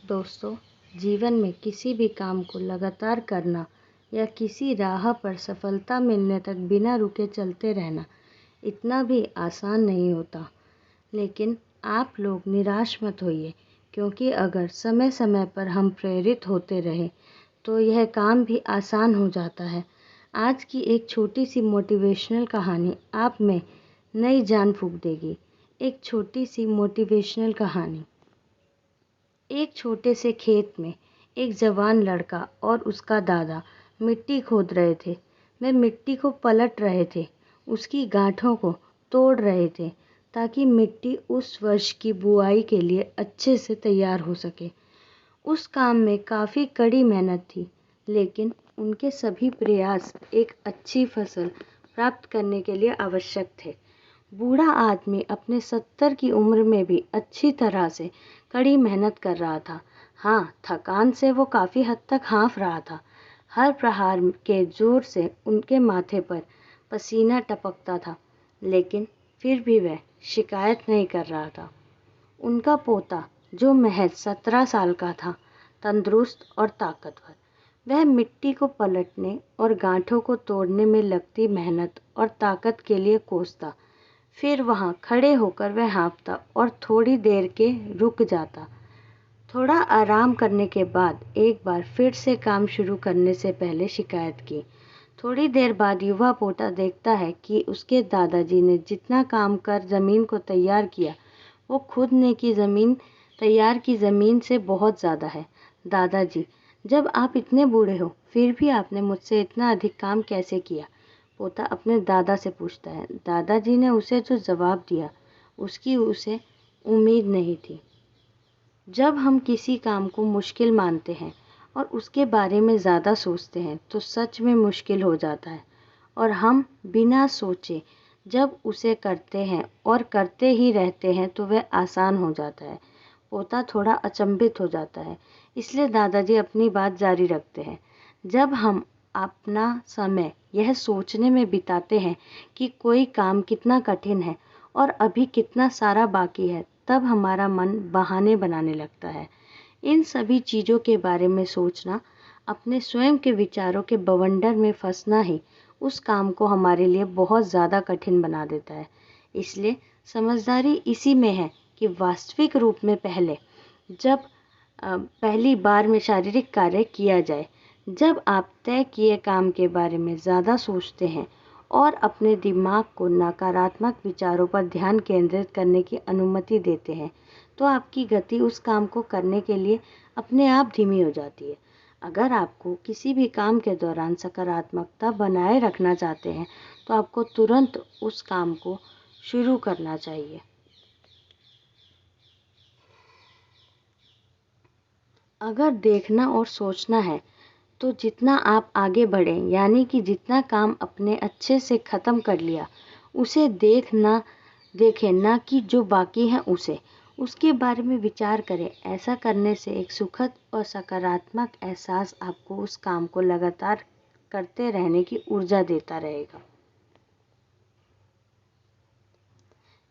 दोस्तों, जीवन में किसी भी काम को लगातार करना या किसी राह पर सफलता मिलने तक बिना रुके चलते रहना इतना भी आसान नहीं होता। लेकिन आप लोग निराश मत होइए, क्योंकि अगर समय समय पर हम प्रेरित होते रहे तो यह काम भी आसान हो जाता है। आज की एक छोटी सी मोटिवेशनल कहानी आप में नई जान फूंक देगी। एक छोटी सी मोटिवेशनल कहानी। एक छोटे से खेत में एक जवान लड़का और उसका दादा मिट्टी खोद रहे थे। वे मिट्टी को पलट रहे थे, उसकी गांठों को तोड़ रहे थे ताकि मिट्टी उस वर्ष की बुआई के लिए अच्छे से तैयार हो सके। उस काम में काफ़ी कड़ी मेहनत थी, लेकिन उनके सभी प्रयास एक अच्छी फसल प्राप्त करने के लिए आवश्यक थे। बूढ़ा आदमी अपने 70 की उम्र में भी अच्छी तरह से कड़ी मेहनत कर रहा था। हाँ, थकान से वो काफ़ी हद तक हाँफ रहा था। हर प्रहार के जोर से उनके माथे पर पसीना टपकता था, लेकिन फिर भी वह शिकायत नहीं कर रहा था। उनका पोता, जो महज 17 साल का था, तंदुरुस्त और ताकतवर, वह मिट्टी को पलटने और गांठों को तोड़ने में लगती मेहनत और ताकत के लिए कोसता। फिर वहाँ खड़े होकर वह हाँफता और थोड़ी देर के रुक जाता। थोड़ा आराम करने के बाद एक बार फिर से काम शुरू करने से पहले शिकायत की। थोड़ी देर बाद युवा पोता देखता है कि उसके दादाजी ने जितना काम कर ज़मीन को तैयार किया, वो खुद ने तैयार की ज़मीन से बहुत ज़्यादा है। दादाजी, जब आप इतने बूढ़े हो फिर भी आपने मुझसे इतना अधिक काम कैसे किया? पोता अपने दादा से पूछता है। दादाजी ने उसे जो जवाब दिया, उसकी उसे उम्मीद नहीं थी। जब हम किसी काम को मुश्किल मानते हैं और उसके बारे में ज़्यादा सोचते हैं तो सच में मुश्किल हो जाता है, और हम बिना सोचे जब उसे करते हैं और करते ही रहते हैं तो वह आसान हो जाता है। पोता थोड़ा अचंभित हो जाता है, इसलिए दादाजी अपनी बात जारी रखते हैं। जब हम अपना समय यह सोचने में बिताते हैं कि कोई काम कितना कठिन है और अभी कितना सारा बाकी है, तब हमारा मन बहाने बनाने लगता है। इन सभी चीज़ों के बारे में सोचना, अपने स्वयं के विचारों के बवंडर में फंसना ही उस काम को हमारे लिए बहुत ज़्यादा कठिन बना देता है। इसलिए समझदारी इसी में है कि वास्तविक रूप में पहली बार में शारीरिक कार्य किया जाए। जब आप तय किए काम के बारे में ज़्यादा सोचते हैं और अपने दिमाग को नकारात्मक विचारों पर ध्यान केंद्रित करने की अनुमति देते हैं, तो आपकी गति उस काम को करने के लिए अपने आप धीमी हो जाती है। अगर आपको किसी भी काम के दौरान सकारात्मकता बनाए रखना चाहते हैं, तो आपको तुरंत उस काम को शुरू करना चाहिए। अगर देखना और सोचना है तो जितना आप आगे बढ़ें, यानी कि जितना काम अपने अच्छे से ख़त्म कर लिया, उसे देखें ना कि जो बाकी है उसके बारे में विचार करें। ऐसा करने से एक सुखद और सकारात्मक एहसास आपको उस काम को लगातार करते रहने की ऊर्जा देता रहेगा।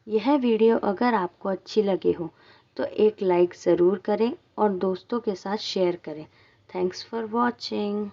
यह वीडियो अगर आपको अच्छी लगी हो तो एक लाइक ज़रूर करें और दोस्तों के साथ शेयर करें। Thanks for watching.